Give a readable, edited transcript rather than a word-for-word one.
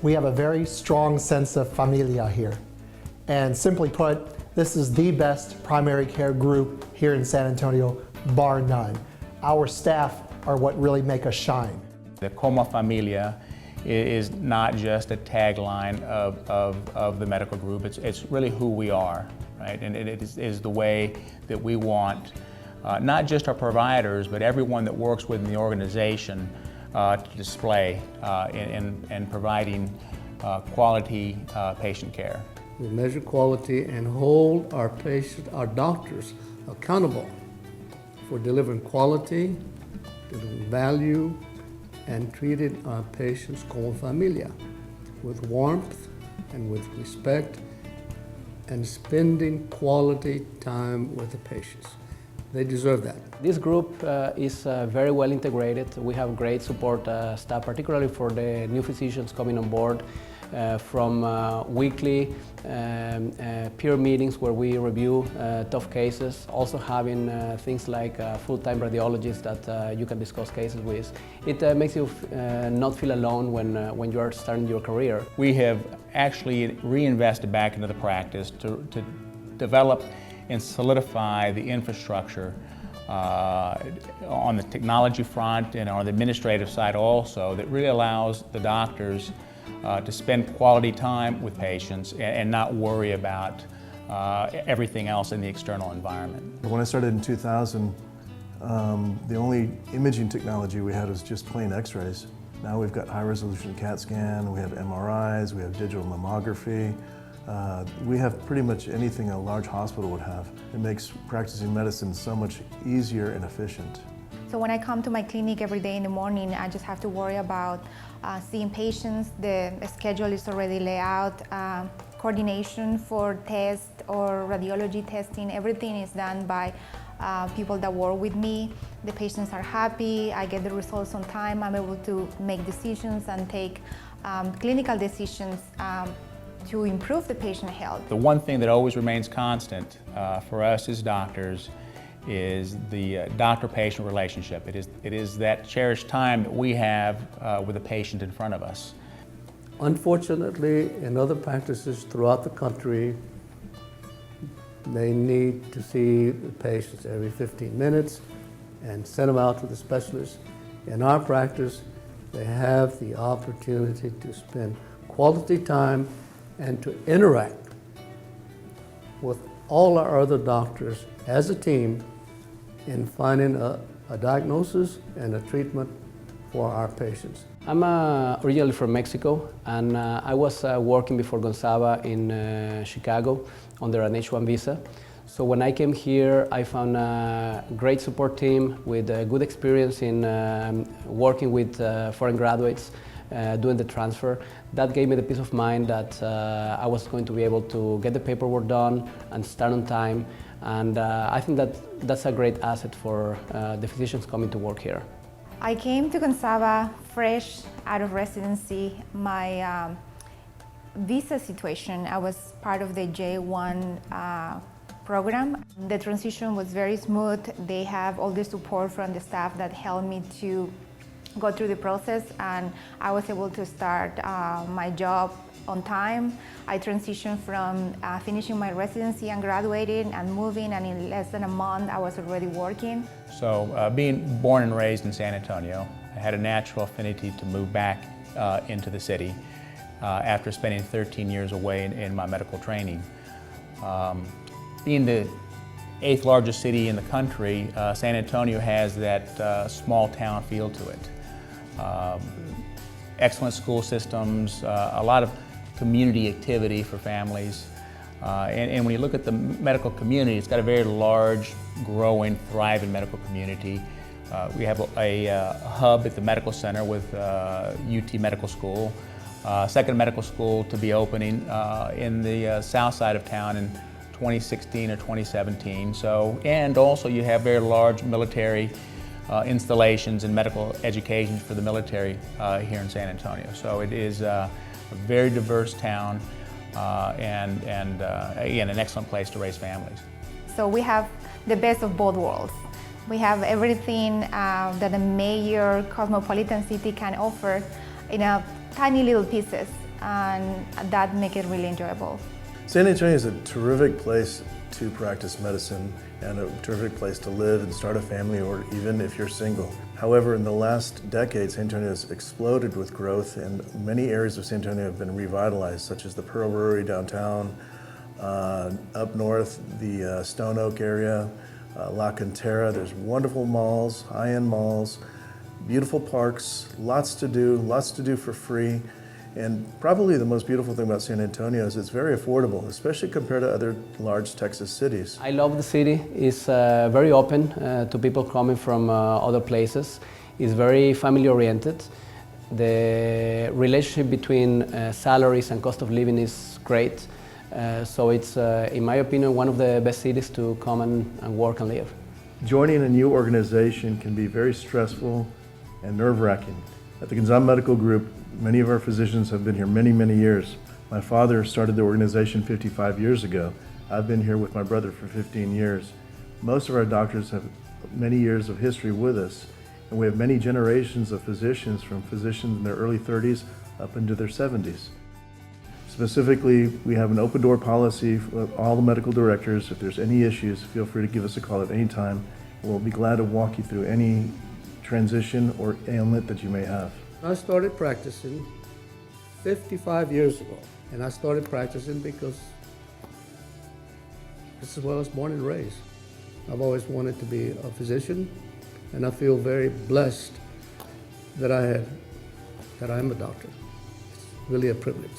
We have a very strong sense of familia here. And simply put, this is the best primary care group here in San Antonio, bar none. Our staff are what really make us shine. The Como Familia is not just a tagline of the medical group, it's really who we are, right? And it is the way that we want not just our providers, but everyone that works within the organization to display in providing quality patient care. We measure quality and hold our doctors accountable for delivering quality, delivering value, and treating our patients como familia with warmth and with respect and spending quality time with the patients. They deserve that. This group is very well integrated. We have great support staff, particularly for the new physicians coming on board, from weekly peer meetings where we review tough cases, also having things like full-time radiologists that you can discuss cases with. It makes you not feel alone when you are starting your career. We have actually reinvested back into the practice to develop and solidify the infrastructure on the technology front and on the administrative side also, that really allows the doctors to spend quality time with patients and not worry about everything else in the external environment. When I started in 2000, the only imaging technology we had was just plain x-rays. Now we've got high-resolution CAT scan, we have MRIs, we have digital mammography. We have pretty much anything a large hospital would have. It makes practicing medicine so much easier and efficient. So when I come to my clinic every day in the morning, I just have to worry about seeing patients. The schedule is already laid out. Coordination for tests or radiology testing, everything is done by people that work with me. The patients are happy, I get the results on time, I'm able to make decisions and take clinical decisions to improve the patient health. The one thing that always remains constant for us as doctors is the doctor-patient relationship. It is that cherished time that we have with the patient in front of us. Unfortunately, in other practices throughout the country, they need to see the patients every 15 minutes and send them out to the specialist. In our practice, they have the opportunity to spend quality time and to interact with all our other doctors as a team in finding a diagnosis and a treatment for our patients. I'm originally from Mexico, and I was working before Gonzaba in Chicago under an H-1 visa. So when I came here, I found a great support team with good experience in working with foreign graduates, doing the transfer. That gave me the peace of mind that I was going to be able to get the paperwork done and start on time. And I think that's a great asset for the physicians coming to work here. I came to Gonzaba fresh out of residency. My visa situation, I was part of the J1 program. The transition was very smooth. They have all the support from the staff that helped me to go through the process, and I was able to start my job on time. I transitioned from finishing my residency and graduating and moving, and in less than a month I was already working. So being born and raised in San Antonio, I had a natural affinity to move back into the city after spending 13 years away in my medical training. Being the 8th largest city in the country, San Antonio has that small town feel to it. Excellent school systems, a lot of community activity for families. And when you look at the medical community, it's got a very large, growing, thriving medical community. We have a hub at the medical center with UT Medical School, second medical school to be opening in the south side of town in 2016 or 2017. So, and also you have very large military installations and medical education for the military here in San Antonio. So it is a very diverse town and again, an excellent place to raise families. So we have the best of both worlds. We have everything that a major cosmopolitan city can offer in a tiny little pieces. and that make it really enjoyable. San Antonio is a terrific place to practice medicine and a terrific place to live and start a family, or even if you're single. However, in the last decade, San Antonio has exploded with growth, and many areas of San Antonio have been revitalized, such as the Pearl Brewery downtown, up north, the Stone Oak area, La Cantera. There's wonderful malls, high-end malls, beautiful parks, lots to do for free. And probably the most beautiful thing about San Antonio is it's very affordable, especially compared to other large Texas cities. I love the city. It's very open to people coming from other places. It's very family oriented. The relationship between salaries and cost of living is great. So it's, in my opinion, one of the best cities to come and work and live. Joining a new organization can be very stressful and nerve-wracking. At the Gonzaba Medical Group, many of our physicians have been here many, many years. My father started the organization 55 years ago. I've been here with my brother for 15 years. Most of our doctors have many years of history with us, and we have many generations of physicians, from physicians in their early 30s up into their 70s. Specifically, we have an open door policy for all the medical directors. If there's any issues, feel free to give us a call at any time. We'll be glad to walk you through any transition or ailment that you may have. I started practicing 55 years ago, and I started practicing because this is where I was born and raised. I've always wanted to be a physician, and I feel very blessed that I am a doctor. It's really a privilege.